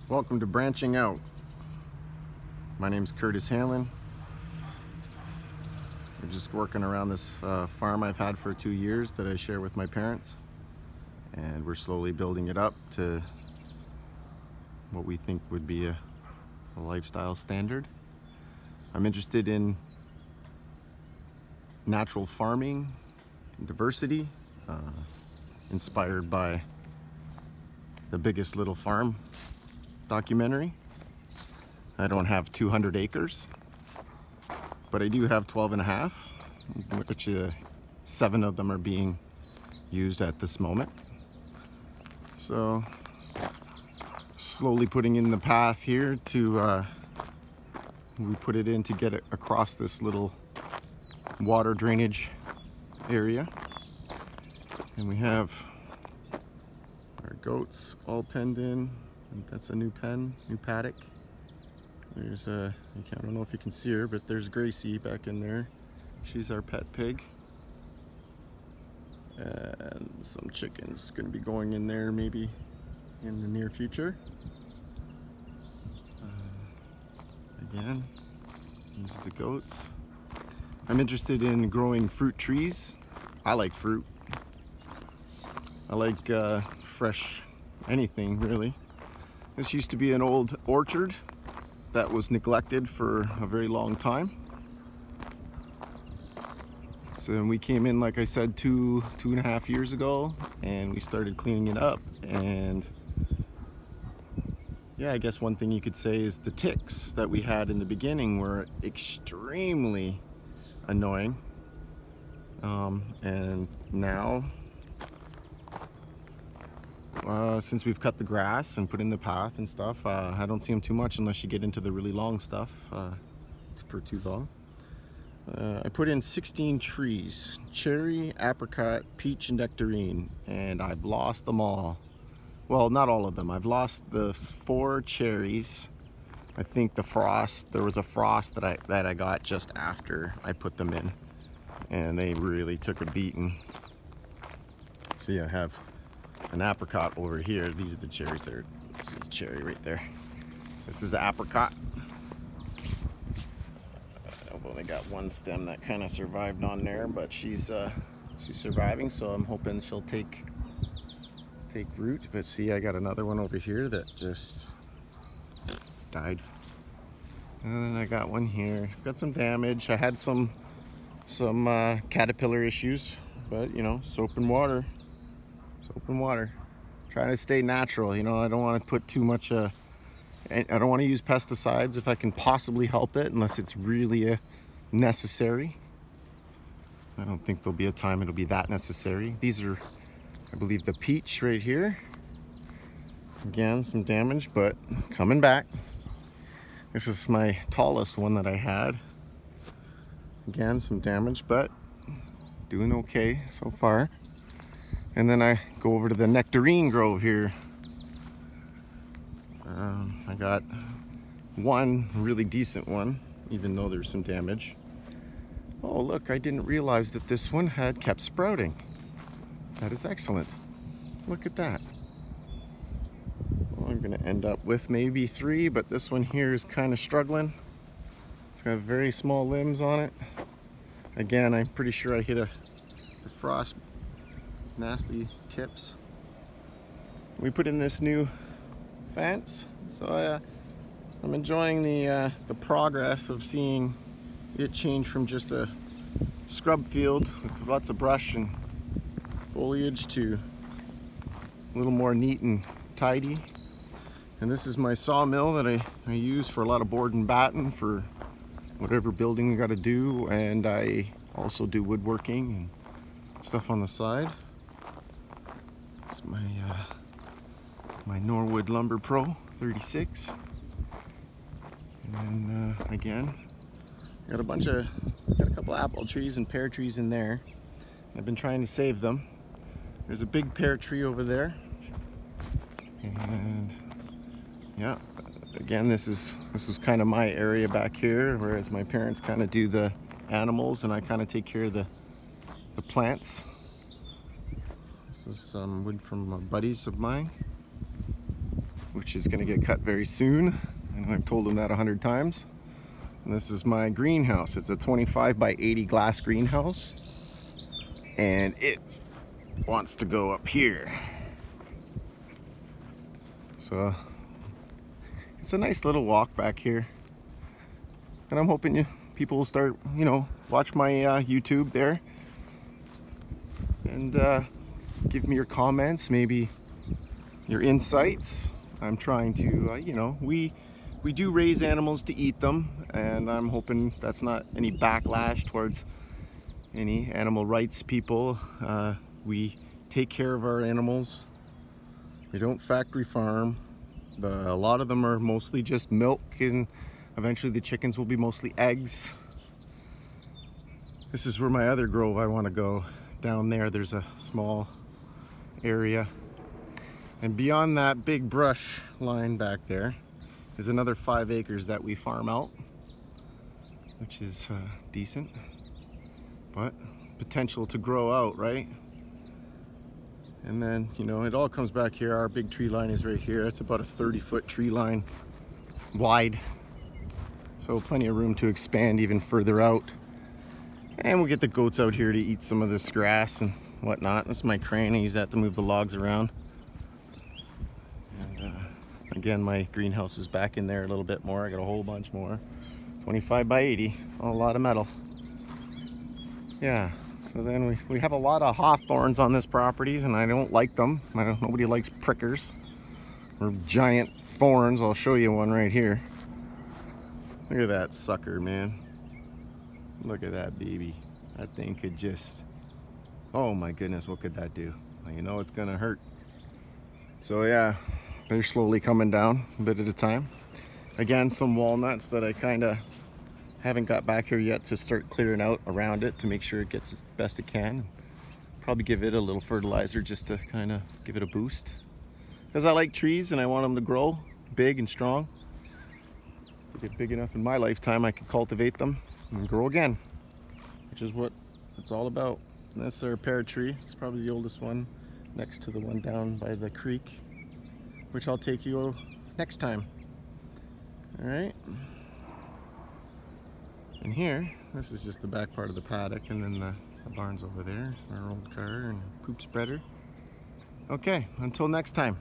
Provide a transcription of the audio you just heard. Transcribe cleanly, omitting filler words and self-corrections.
Welcome to Branching Out. My name's Curtis Hanlon. We're just working around this farm I've had for 2 years that I share with my parents, and we're slowly building it up to what we think would be a lifestyle standard. I'm interested in natural farming, diversity, inspired by The Biggest Little Farm documentary. I don't have 200 acres, but I do have 12 and a half, which 7 of them are being used at this moment. So slowly putting in the path here to we put it in to get it across this little water drainage area, and we have our goats all penned in. That's a new pen, new paddock. There's I don't know if you can see her, but there's Gracie back in there. She's our pet pig. And some chickens gonna be going in there maybe in the near future. Again, these are the goats. I'm interested in growing fruit trees. I like fruit. I like fresh anything, really. This used to be an old orchard that was neglected for a very long time. So we came in, like I said, two and a half years ago, and we started cleaning it up. And yeah, I guess one thing you could say is the ticks that we had in the beginning were extremely annoying. And now, since we've cut the grass and put in the path and stuff, I don't see them too much unless you get into the really long stuff for too long. I put in 16 trees: cherry, apricot, peach, and nectarine, and I've lost them all. Well, not all of them. I've lost the 4 cherries. I think there was a frost that I got just after I put them in, and they really took a beating. See, I have an apricot over here. These are the cherries there. This is cherry right there. This is apricot. I've only got one stem that kind of survived on there, but she's surviving, so I'm hoping she'll take root. But see, I got another one over here that just died. And then I got one here. It's got some damage. I had some caterpillar issues, but you know, soap and water. Trying to stay natural, you know. I don't want to put too much I don't want to use pesticides if I can possibly help it, unless it's really necessary. I don't think there'll be a time it'll be that necessary. These are, I believe, the peach right here. Again, some damage, but coming back. This is my tallest one that I had. Again, some damage, but doing okay so far. And then I go over to the nectarine grove here. I got one really decent one, even though there's some damage. Oh look, I didn't realize that this one had kept sprouting. That is excellent. Look at that. Well, I'm gonna end up with maybe 3, but this one here is kind of struggling. It's got very small limbs on it. Again, I'm pretty sure I hit the frost nasty tips. We put in this new fence, so I'm enjoying the progress of seeing it change from just a scrub field with lots of brush and foliage to a little more neat and tidy. And this is my sawmill that I use for a lot of board and batten for whatever building we got to do, and I also do woodworking and stuff on the side. It's my Norwood Lumber Pro 36, and again, got a couple apple trees and pear trees in there. I've been trying to save them. There's a big pear tree over there, and yeah, again, this is kind of my area back here, whereas my parents kind of do the animals and I kind of take care of the plants. This is some wood from buddies of mine. which is going to get cut very soon. And I've told them that 100 times. And this is my greenhouse. It's a 25 by 80 glass greenhouse. And it wants to go up here. So it's a nice little walk back here. And I'm hoping people will start, watch my YouTube there. And give me your comments, maybe your insights. I'm trying to, we do raise animals to eat them, and I'm hoping that's not any backlash towards any animal rights people. We take care of our animals. We don't factory farm. A lot of them are mostly just milk, and eventually the chickens will be mostly eggs. This is where my other grove I want to go. Down there, there's a small area. And beyond that big brush line back there is another 5 acres that we farm out, which is decent, but potential to grow out, right? And then, it all comes back here. Our big tree line is right here. It's about a 30-foot tree line wide. So plenty of room to expand even further out. And we'll get the goats out here to eat some of this grass and whatnot. This is my crane. I use that to move the logs around. And again, my greenhouse is back in there a little bit more. I got a whole bunch more. 25 by 80, a lot of metal. Yeah, so then we have a lot of hawthorns on this property, and I don't like them. Nobody likes prickers or giant thorns. I'll show you one right here. Look at that sucker, man. Look at that baby. That thing could just, oh my goodness, what could that do? Well, it's gonna hurt. So yeah, they're slowly coming down a bit at a time. Again, some walnuts that I kind of haven't got back here yet to start clearing out around it to make sure it gets as best it can. Probably give it a little fertilizer just to kind of give it a boost. Because I like trees and I want them to grow big and strong. If they get big enough in my lifetime, I could cultivate them and grow again, which is what it's all about. And that's our pear tree. It's probably the oldest one next to the one down by the creek, which I'll take you next time. All right. And here, this is just the back part of the paddock, and then the barn's over there, our old car and poop spreader. Okay, until next time.